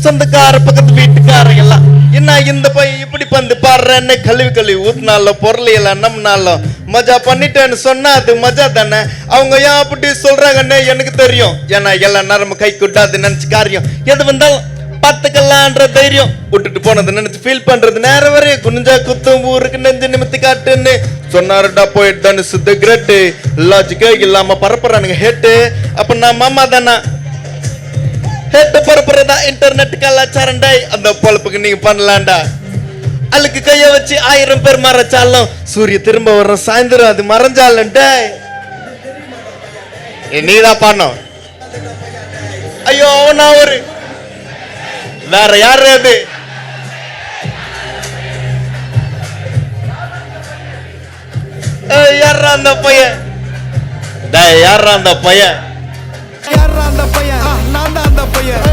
சொந்தக்கார பக்கத்து வீட்டுக்காரங்க எல்லாம் என்ன இந்த பையன் இப்படி வந்து பாடுறேன்னு கழுவி ஊத்தினாலும் பொருளையெல்லாம் நம்மனாலும் மஜா பண்ணிட்டேன்னு சொன்னா அது மஜா தானே. அவங்க ஏன் அப்படி சொல்றாங்கன்னு எனக்கு தெரியும். ஏன்னா எல்லா நேரமும் கை கூட்டாது நினைச்சு காரியம் எது வந்தாலும் பார்த்துக்கலான்ற தைரியம் விட்டுட்டு போனது நினைச்சு ஃபீல் பண்றது நேரம் வரையும் குனிஞ்சா குத்தும் ஊருக்கு நெஞ்சு நிமித்தி காட்டுன்னு சொன்னாருடா போயிட்டு தானே சுத்த கிரேட்டு லாஜிக்கே இல்லாம பரப்புறானுங்க ஹேட்டு. அப்ப நான் மாமா தானா ஹேட்டு பரப்புறதா இன்டர்நெட் கலாச்சாரம் டை. அந்த பொழப்புக்கு நீங்க பண்ணலாம்டா. அழுக்கு கைய வச்சு 1000 பேர் மறைச்சாலும் சூரிய திரும்ப வர்ற சாயந்தரம் அது மறைஞ்சாலும் டை. நீதான் பண்ணும். ஐயோ நான் ஒரு வேற யாரு அது யாரா அந்த பையன் யாரா அந்த பையன் நான் தான் அந்த பையன்